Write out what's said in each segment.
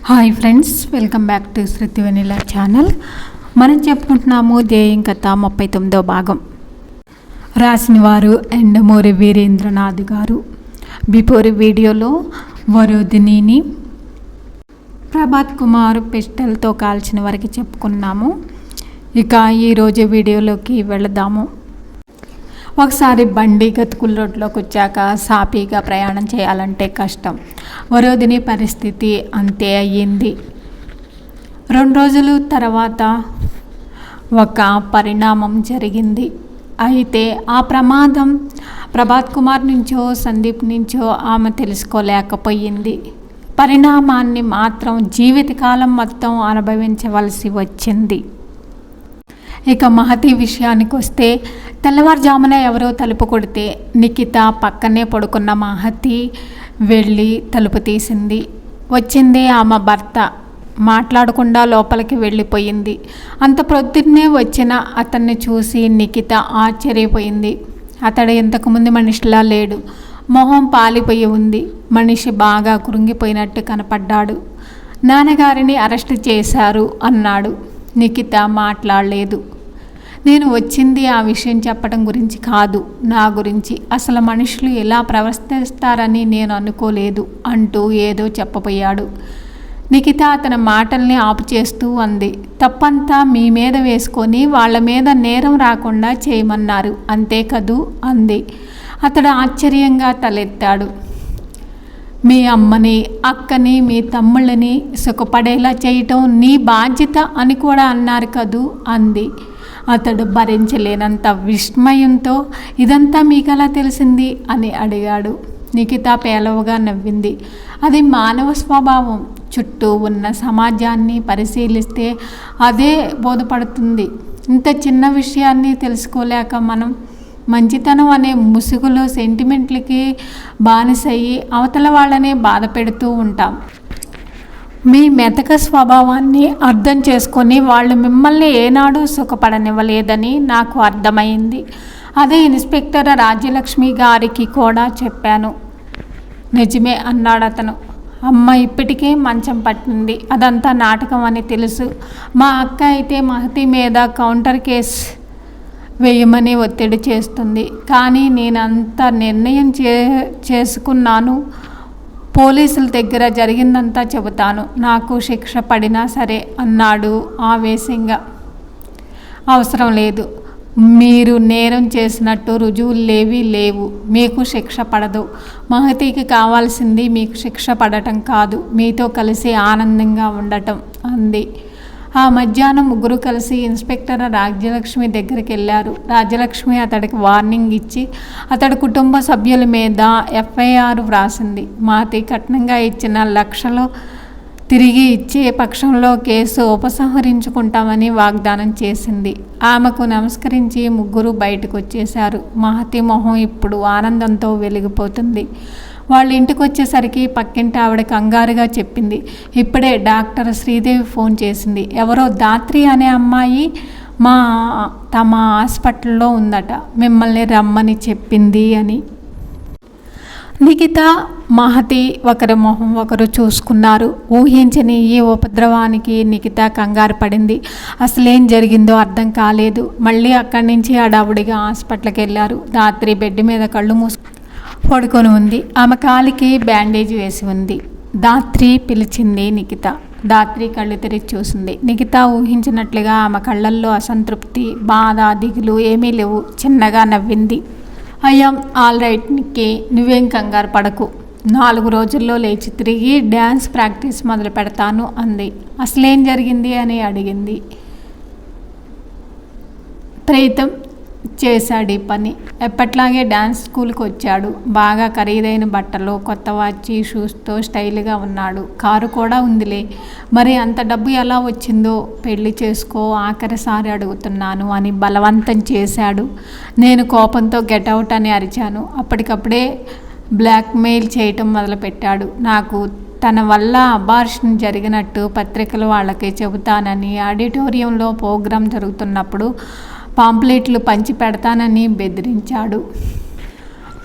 Hi friends, welcome back to Shruti vanilla channel. మనం చెప్పుకుంటున్నాము ధ్యేయం కథ 39వ భాగం. రాసిన వారు ఎండమూరి వీరేంద్రనాథ్ గారు. బిఫోర్ వీడియోలో వరోధినిని ప్రభాత్ కుమార్ పిస్టల్తో కాల్చిన వరకు చెప్పుకున్నాము. ఇక ఈరోజు వీడియోలోకి వెళదాము. ఒకసారి బండి గతుకుల రోడ్లోకి వచ్చాక సాఫీగా ప్రయాణం చేయాలంటే కష్టం. వరోధిని పరిస్థితి అంతే అయ్యింది. 2 రోజుల తర్వాత ఒక పరిణామం జరిగింది. అయితే ఆ ప్రమాదం ప్రభాత్ కుమార్ నుంచో సందీప్ నుంచో ఆమె తెలుసుకోలేకపోయింది. పరిణామాన్ని మాత్రం జీవితకాలం మొత్తం అనుభవించవలసి వచ్చింది. ఇక మహతి విషయానికి వస్తే, తెల్లవారుజామున ఎవరో తలుపు కొడితే నిఖిత పక్కనే పడుకున్న మహతి వెళ్ళి తలుపు తీసింది. వచ్చింది ఆమె భర్త. మాట్లాడకుండా లోపలికి వెళ్ళిపోయింది. అంత ప్రొద్దున్నే వచ్చిన అతన్ని చూసి నిఖిత ఆశ్చర్యపోయింది. అతడు ఇంతకుముందు మనిషిలా లేడు. మొహం పాలిపోయి ఉంది. మనిషి బాగా కృంగిపోయినట్టు కనపడ్డాడు. నాన్నగారిని అరెస్ట్ చేశారు అన్నాడు. నిఖిత మాట్లాడలేదు. నేను వచ్చింది ఆ విషయం చెప్పడం గురించి కాదు, నా గురించి. అసలు మనుషులు ఎలా ప్రవర్తిస్తారని నేను అనుకోలేదు అంటూ ఏదో చెప్పబోయాడు. నిఖిత అతని మాటల్ని ఆపు చేస్తూ అంది. తప్పంతా మీ మీద వేసుకొని వాళ్ళ మీద నేరం రాకుండా చేయమన్నారు, అంతే కదూ అంది. అతడు ఆశ్చర్యంగా తలెత్తాడు. మీ అమ్మని, అక్కని, మీ తమ్ముళ్ళని సుఖపడేలా చేయటం నీ బాధ్యత అని కూడా అన్నారు కదూ అంది. అతడు భరించలేనంత విస్మయంతో, ఇదంతా మీకెలా తెలిసింది అని అడిగాడు. నిఖిత పేలవగా నవ్వింది. అది మానవ స్వభావం. చుట్టూ ఉన్న సమాజాన్ని పరిశీలిస్తే అదే బోధపడుతుంది. ఇంత చిన్న విషయాన్ని తెలుసుకోలేక మనం మంచితనం అనే ముసుగులో సెంటిమెంట్లకి బానిసయ్యి అవతల వాళ్ళనే బాధ పెడుతూ ఉంటాం. మీ మెతక స్వభావాన్ని అర్థం చేసుకొని వాళ్ళు మిమ్మల్ని ఏనాడు సుఖపడనివ్వలేదని నాకు అర్థమైంది. అదే ఇన్స్పెక్టర్ రాజ్యలక్ష్మి గారికి కూడా చెప్పాను. నిజమే అన్నాడు అతను. అమ్మ ఇప్పటికే మంచం పట్టింది. అదంతా నాటకం అని తెలుసు. మా అక్క అయితే మహతి మీద కౌంటర్ కేస్ వేయమని ఒత్తిడి చేస్తుంది. కానీ నేనంత నిర్ణయం చేసుకున్నాను. పోలీసుల దగ్గర జరిగిందంతా చెబుతాను. నాకు శిక్ష పడినా సరే అన్నాడు ఆవేశంగా. అవసరం లేదు. మీరు నేరం చేసినట్టు రుజువులేవీ లేవు. మీకు శిక్ష పడదు. మహతికి కావాల్సింది మీకు శిక్ష పడటం కాదు, మీతో కలిసి ఆనందంగా ఉండటం అంది. ఆ మధ్యాహ్నం ముగ్గురు కలిసి ఇన్స్పెక్టర్ రాజ్యలక్ష్మి దగ్గరికి వెళ్ళారు. రాజ్యలక్ష్మి అతడికి వార్నింగ్ ఇచ్చి అతడి కుటుంబ సభ్యుల మీద ఎఫ్ఐఆర్ వ్రాసింది. మహతి కట్నంగా ఇచ్చిన లక్షలు తిరిగి ఇచ్చే పక్షంలో కేసు ఉపసంహరించుకుంటామని వాగ్దానం చేసింది. ఆమెకు నమస్కరించి ముగ్గురు బయటకు వచ్చేశారు. మహతి మొహం ఇప్పుడు ఆనందంతో వెలిగిపోతుంది. వాళ్ళ ఇంటికి వచ్చేసరికి పక్కింటి ఆవిడ కంగారుగా చెప్పింది. ఇప్పుడే డాక్టర్ శ్రీదేవి ఫోన్ చేసింది. ఎవరో దాత్రి అనే అమ్మాయి తమ హాస్పిటల్లో ఉందట, మిమ్మల్ని రమ్మని చెప్పింది అని. నిఖిత, మహతి ఒకరి మొహం ఒకరు చూసుకున్నారు. ఊహించని ఈ ఉపద్రవానికి నిఖిత కంగారు పడింది. అసలేం జరిగిందో అర్థం కాలేదు. మళ్ళీ అక్కడి నుంచి హడావుడిగా హాస్పిటల్కి వెళ్ళారు. దాత్రి బెడ్ మీద కళ్ళు పడుకొని ఉంది. ఆమె కాలికి బ్యాండేజ్ వేసి ఉంది. దాత్రి పిలిచింది నిఖిత. దాత్రి కళ్ళు తెరిచి చూసింది. నిఖిత ఊహించినట్లుగా ఆమె కళ్ళల్లో అసంతృప్తి, బాధ, దిగులు ఏమీ లేవు. చిన్నగా నవ్వింది. ఐఎమ్ ఆల్ రైట్ నిక్కి, నువ్వేం కంగారు పడకు. 4 రోజుల్లో లేచి తిరిగి డ్యాన్స్ ప్రాక్టీస్ మొదలు పెడతాను అంది. అసలేం జరిగింది అని అడిగింది. ప్రీతం చేశాడు ఈ పని. ఎప్పట్లాగే డ్యాన్స్ స్కూల్కి వచ్చాడు. బాగా ఖరీదైన బట్టలు, కొత్త వాచి, షూస్తో స్టైల్గా ఉన్నాడు. కారు కూడా ఉందిలే. మరి అంత డబ్బు ఎలా వచ్చిందో? పెళ్లి చేసుకో, ఆఖరిసారి అడుగుతున్నాను అని బలవంతం చేశాడు. నేను కోపంతో గెట్అవుట్ అని అరిచాను. అప్పటికప్పుడే బ్లాక్మెయిల్ చేయటం మొదలుపెట్టాడు. నాకు తన వల్ల అబార్షన్ జరిగినట్టు పత్రికలు వాళ్ళకి చెబుతానని, ఆడిటోరియంలో ప్రోగ్రాం జరుగుతున్నప్పుడు పాంప్లెట్లు పంచి పెడతానని బెదిరించాడు.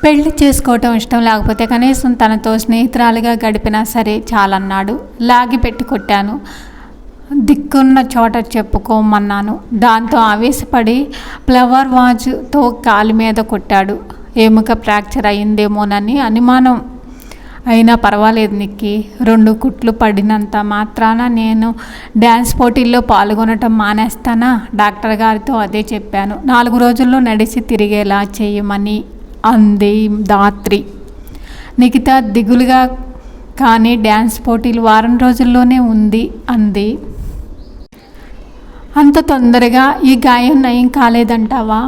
పెళ్లి చేసుకోవటం ఇష్టం లేకపోతే కనీసం తనతో స్నేహితురాలుగా గడిపినా సరే చాలన్నాడు. లాగి పెట్టి కొట్టాను. దిక్కున్న చోట చెప్పుకోమన్నాను. దాంతో ఆవేశపడి ఫ్లవర్ వాజ్తో కాలు మీద కొట్టాడు. ఎముక ఫ్రాక్చర్ అయిందేమోనని అనుమానం. అయినా పర్వాలేదు నిక్కి, 2 కుట్లు పడినంత మాత్రాన నేను డ్యాన్స్ పోటీల్లో పాల్గొనటం మానేస్తానా? డాక్టర్ గారితో అదే చెప్పాను. 4 రోజుల్లో నడిచి తిరిగేలా చేయమని అంది ధాత్రి. నిఖిత దిగులుగా, కానీ డ్యాన్స్ పోటీలు వారం రోజుల్లోనే ఉంది అంది. అంత తొందరగా ఈ గాయం నయం కాలేదంటావా?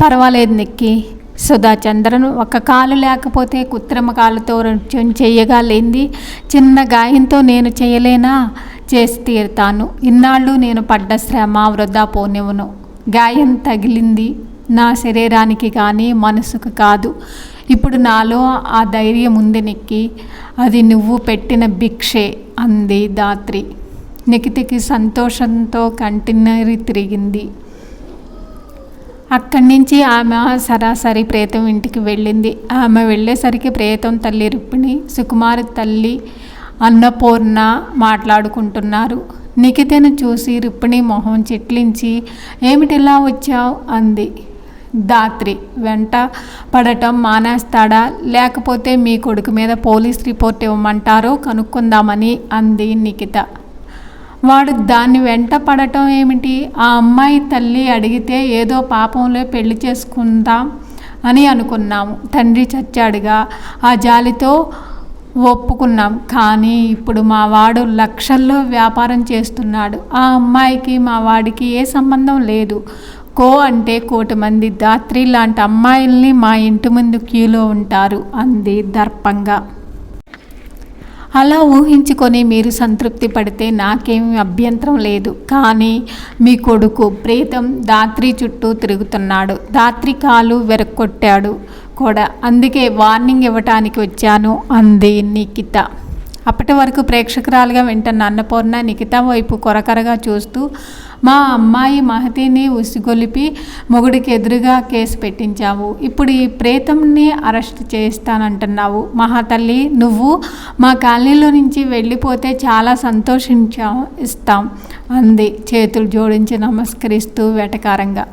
పర్వాలేదు నిక్కి. సుధాచంద్రన్ ఒక కాలు లేకపోతే కృత్రిమ కాలుతో నృత్యం చేయగలేంది చిన్న గాయంతో నేను చేయలేనా? చేసి తీరుతాను. ఇన్నాళ్ళు నేను పడ్డ శ్రమ వృధా పోనివ్వను. గాయం తగిలింది నా శరీరానికి కానీ మనసుకు కాదు. ఇప్పుడు నాలో ఆ ధైర్యం ఉంది నిక్కి. అది నువ్వు పెట్టిన భిక్షే అంది ధాత్రి. నిఖితకి సంతోషంతో కంటినీరు తిరిగింది. అక్కడి నుంచి ఆమె సరాసరి ప్రేతం ఇంటికి వెళ్ళింది. ఆమె వెళ్ళేసరికి ప్రేతం తల్లి రుక్మిణి, సుకుమారి తల్లి అన్నపూర్ణ మాట్లాడుకుంటున్నారు. నిఖితను చూసి రుక్మిణి మొహం చిట్లించి, ఏమిటిలా వచ్చావు అంది. ధాత్రి వెంట పడటం మానేస్తాడా, లేకపోతే మీ కొడుకు మీద పోలీస్ రిపోర్ట్ ఇవ్వమంటారో కనుక్కుందామని అంది నిఖిత. వాడు దాన్ని వెంట పడటం ఏమిటి? ఆ అమ్మాయి తల్లి అడిగితే ఏదో పాపంలో పెళ్లి చేసుకుందాం అని అనుకున్నాము. తండ్రి చచ్చాడుగా, ఆ జాలితో ఒప్పుకున్నాం. కానీ ఇప్పుడు మా వాడు లక్షల్లో వ్యాపారం చేస్తున్నాడు. ఆ అమ్మాయికి మా వాడికి ఏ సంబంధం లేదు. అంటే 1,000,000 మంది ధాత్రి లాంటి అమ్మాయిల్ని మా ఇంటి ముందు క్యూలో ఉంటారు అంది దర్పంగా. అలా ఊహించుకొని మీరు సంతృప్తి పడితే నాకేమీ అభ్యంతరం లేదు. కానీ మీ కొడుకు ప్రీతం ధాత్రి చుట్టూ తిరుగుతున్నాడు. ధాత్రి కాలు వెరక్కొట్టాడు కూడా. అందుకే వార్నింగ్ ఇవ్వటానికి వచ్చాను అంది నిఖిత. అప్పటి వరకు ప్రేక్షకురాలుగా వింటున్న అన్నపూర్ణ నిఖిత వైపు కొరకరగా చూస్తూ, మా అమ్మాయి మహతిని ఉసిగొలిపి మొగుడికి ఎదురుగా కేసు పెట్టించావు. ఇప్పుడు ఈ ప్రేతంని అరెస్ట్ చేస్తానంటున్నావు. మహాతల్లి, నువ్వు మా కాలనీలో నుంచి వెళ్ళిపోతే చాలా ఇస్తాం అంది చేతులు జోడించి నమస్కరిస్తూ వెటకారంగా.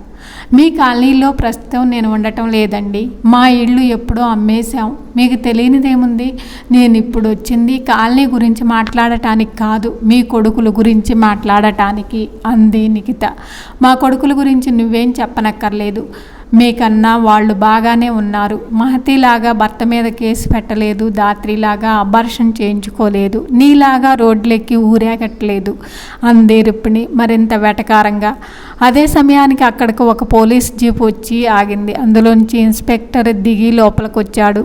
మీ కాలనీలో ప్రస్తుతం నేను ఉండటం లేదండి. మా ఇల్లు ఎప్పుడో అమ్మేశాం. మీకు తెలియనిదేముంది? నేను ఇప్పుడు వచ్చింది కాలనీ గురించి మాట్లాడటానికి కాదు, మీ కొడుకుల గురించి మాట్లాడటానికి అంది నిఖిత. మా కొడుకుల గురించి నువ్వేం చెప్పనక్కర్లేదు. మీకన్నా వాళ్ళు బాగానే ఉన్నారు. మహతిలాగా భర్త మీద కేసు పెట్టలేదు. ధాత్రిలాగా అబార్షన్ చేయించుకోలేదు. నీలాగా రోడ్లెక్కి ఊరేగట్లేదు అంది రుక్మిణి మరింత వెటకారంగా. అదే సమయానికి అక్కడికి ఒక పోలీస్ జీప్ వచ్చి ఆగింది. అందులోంచి ఇన్స్పెక్టర్ దిగి లోపలికొచ్చాడు.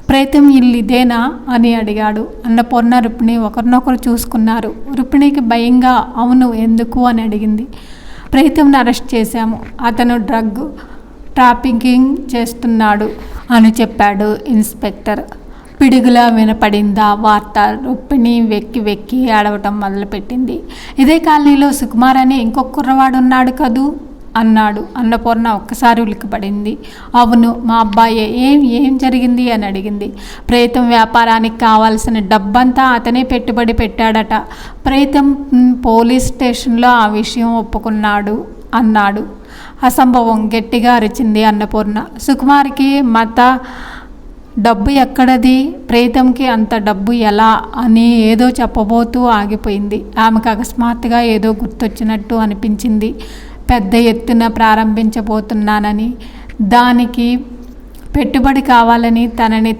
ప్రేతం ఇల్లు ఇదేనా అని అడిగాడు. అన్నపూర్ణ రుక్మిణి ఒకరినొకరు చూసుకున్నారు. రుక్మిణికి భయంగా అవును ఎందుకు అని అడిగింది. ప్రీతంని అరెస్ట్ చేశాము. అతను డ్రగ్ ట్రాఫికింగ్ చేస్తున్నాడు అని చెప్పాడు ఇన్స్పెక్టర్. పిడుగులా వినపడిందా వార్త. రుక్మిణి వెక్కి వెక్కి ఏడవటం మొదలుపెట్టింది. ఇదే కాలనీలో సుకుమార్ అని ఇంకొక కుర్రవాడు ఉన్నాడు కదూ అన్నాడు. అన్నపూర్ణ ఒక్కసారి ఉలిక్కిపడింది. అవును, మా అబ్బాయే. ఏం జరిగింది అని అడిగింది. ప్రేతం వ్యాపారానికి కావాల్సిన డబ్బంతా అతనే పెట్టుబడి పెట్టాడట. ప్రేతం పోలీస్ స్టేషన్లో ఆ విషయం ఒప్పుకున్నాడు అన్నాడు. అసంభవం గట్టిగా అరిచింది అన్నపూర్ణ. సుకుమార్కి డబ్బు ఎక్కడది? ప్రేతంకి అంత డబ్బు ఎలా అని ఏదో చెప్పబోతూ ఆగిపోయింది. ఆమెకు అకస్మాత్తుగా ఏదో గుర్తొచ్చినట్టు అనిపించింది. పెద్ద ఎత్తున ప్రారంభించబోతున్నానని, దానికి పెట్టుబడి కావాలని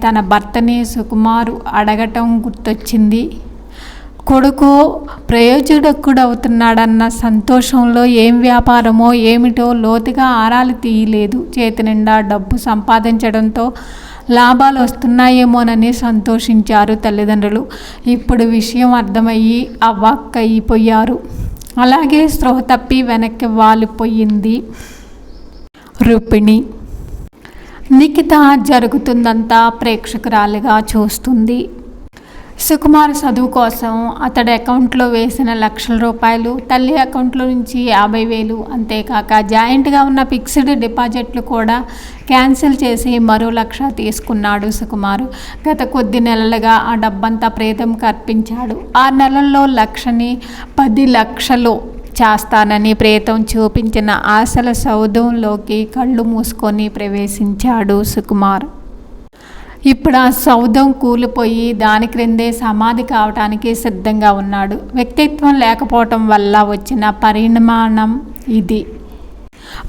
తన భర్తని సుకుమారు అడగటం గుర్తొచ్చింది. కొడుకు ప్రయోజకుడవుతున్నాడన్న సంతోషంలో ఏం వ్యాపారమో ఏమిటో లోతుగా ఆరాలు తీయలేదు. చేతి నిండా డబ్బు సంపాదించడంతో లాభాలు వస్తున్నాయేమోనని సంతోషించారు తల్లిదండ్రులు. ఇప్పుడు విషయం అర్థమయ్యి అవాక్కయిపోయారు. అలాగే స్పృహ తప్పి వెనక్కి వాలిపోయింది రుక్మిణి. నిఖిత జరుగుతుందంతా ప్రేక్షకురాలిగా చూస్తుంది. సుకుమార్ చదువు కోసం అతడి అకౌంట్లో వేసిన లక్షల రూపాయలు, తల్లి అకౌంట్లో నుంచి 50,000, అంతేకాక జాయింట్గా ఉన్న ఫిక్స్డ్ డిపాజిట్లు కూడా క్యాన్సిల్ చేసి మరో 1,00,000 తీసుకున్నాడు సుకుమార్. గత కొద్ది నెలలుగా ఆ డబ్బంతా ప్రేతంకి అర్పించాడు. 6 నెలల్లో 1,00,000ని 10 లక్షలు చేస్తానని ప్రేతం చూపించిన ఆశల సౌధంలోకి కళ్ళు మూసుకొని ప్రవేశించాడు సుకుమార్. ఇప్పుడు ఆ సౌధం కూలిపోయి దాని క్రిందే సమాధి కావటానికి సిద్ధంగా ఉన్నాడు. వ్యక్తిత్వం లేకపోవటం వల్ల వచ్చిన పరిణామం ఇది.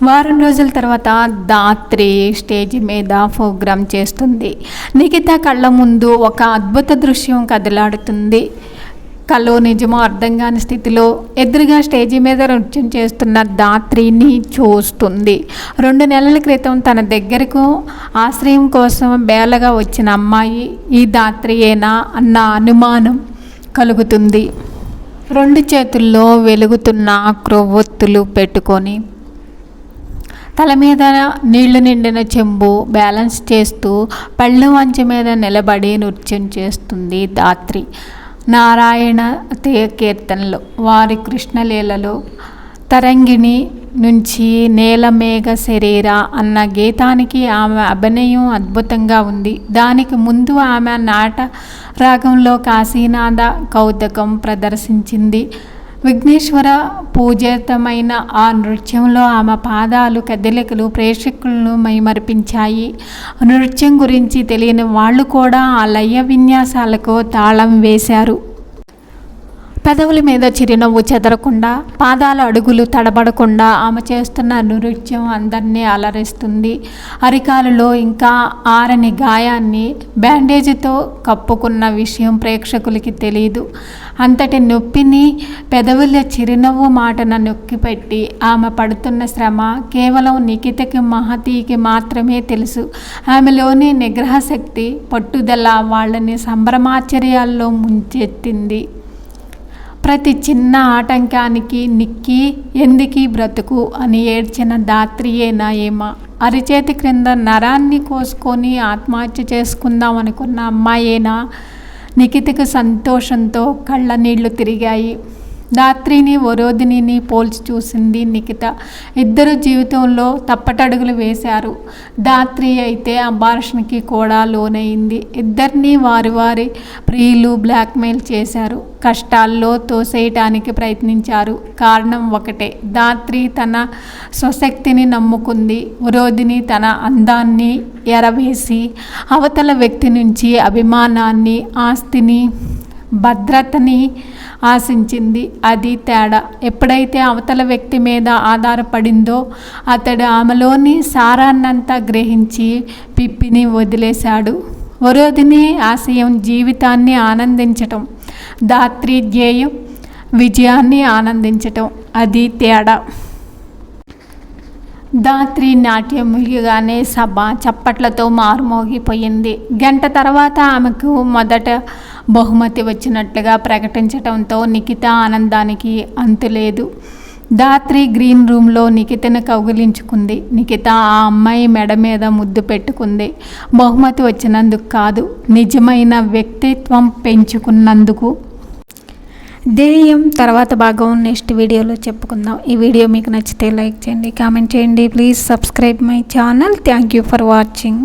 వారం రోజుల తర్వాత ధాత్రి స్టేజ్ మీద ప్రోగ్రాం చేస్తుంది. నిఖిత కళ్ళ ముందు ఒక అద్భుత దృశ్యం కదలాడుతుంది. కలో నిజమో అర్థం కాని స్థితిలో ఎదురుగా స్టేజీ మీద నృత్యం చేస్తున్న ధాత్రిని చూస్తుంది. 2 నెలల క్రితం తన దగ్గరకు ఆశ్రయం కోసం బేలగా వచ్చిన అమ్మాయి ఈ ధాత్రియేనా అన్న అనుమానం కలుగుతుంది. 2 చేతుల్లో వెలుగుతున్న క్రొవ్వొత్తులు పెట్టుకొని తల మీద నీళ్లు నిండిన చెంబు బ్యాలెన్స్ చేస్తూ పళ్ళు మంచం మీద నిలబడి నృత్యం చేస్తుంది ధాత్రి. నారాయణ కీర్తనలు, వారి కృష్ణలీలలో తరంగిణి నుంచి నేలమేఘ శరీర అన్న గీతానికి ఆమె అభినయం అద్భుతంగా ఉంది. దానికి ముందు ఆమె నాట రాగంలో కాశీనాథ కౌతుకం ప్రదర్శించింది. విఘ్నేశ్వర పూజితమైన ఆ నృత్యంలో ఆమె పాదాలు కదలికలు ప్రేక్షకులను మైమరిపించాయి. నృత్యం గురించి తెలియని వాళ్ళు కూడా ఆ లయ విన్యాసాలకు తాళం వేశారు. పెదవుల మీద చిరునవ్వు చెదరకుండా, పాదాల అడుగులు తడబడకుండా ఆమె చేస్తున్న నృత్యం అందరినీ అలరిస్తుంది. అరికాలలో ఇంకా ఆరని గాయాన్ని బ్యాండేజీతో కప్పుకున్న విషయం ప్రేక్షకులకి తెలియదు. అంతటి నొప్పిని పెదవుల చిరునవ్వు మాటన నొక్కిపెట్టి ఆమె పడుతున్న శ్రమ కేవలం నిఖితకి మహతీకి మాత్రమే తెలుసు. ఆమెలోని నిగ్రహశక్తి పట్టుదల వాళ్ళని సంభ్రమాశ్చర్యాల్లో ముంచెత్తింది. ప్రతి చిన్న ఆటంకానికి నిక్కి ఎందుకీ బ్రతుకు అని ఏడ్చిన ధాత్రియేనా ఏమా? అరిచేతి క్రింద నరాన్ని కోసుకొని ఆత్మహత్య చేసుకుందాం అనుకున్న అమ్మాయేనా? నిఖితకు సంతోషంతో కళ్ళ నీళ్లు తిరిగాయి. ధాత్రిని వరోధిని పోల్చి చూసింది నిఖిత. ఇద్దరు జీవితంలో తప్పటడుగులు వేశారు. ధాత్రి అయితే అబార్షన్కి కూడా లోనైంది. ఇద్దరినీ వారి వారి ప్రియులు బ్లాక్మెయిల్ చేశారు, కష్టాల్లో తోసేయటానికి ప్రయత్నించారు. కారణం ఒకటే, ధాత్రి తన స్వశక్తిని నమ్ముకుంది. వరోధిని తన అందాన్ని ఎరవేసి అవతల వ్యక్తి నుంచి అభిమానాన్ని, ఆస్తిని, భద్రతని ఆశించింది. అది తేడా. ఎప్పుడైతే అవతల వ్యక్తి మీద ఆధారపడిందో అతడు ఆమెలోని సారాన్నంతా గ్రహించి పిప్పిని వదిలేశాడు. వరోధిని ఆశయం జీవితాన్ని ఆనందించటం, ధాత్రి ధ్యేయం విజయాన్ని ఆనందించటం. అది తేడా. ధాత్రి నాట్యం ముగియగానే సభ చప్పట్లతో మారుమోగిపోయింది. గంట తర్వాత ఆమెకు మొదట బహుమతి వచ్చినట్లుగా ప్రకటించడంతో నిఖిత ఆనందానికి అంతులేదు. ధాత్రి గ్రీన్ రూమ్లో నిఖితను కౌగిలించుకుంది. నిఖిత ఆ అమ్మాయి మెడ మీద ముద్దు పెట్టుకుంది. బహుమతి వచ్చినందుకు కాదు, నిజమైన వ్యక్తిత్వం పెంచుకున్నందుకు. ధ్యేయం తర్వాత భాగం నెక్స్ట్ వీడియోలో చెప్పుకుందాం. ఈ వీడియో మీకు నచ్చితే లైక్ చేయండి, కామెంట్ చేయండి. Please subscribe my channel. Thank you for watching.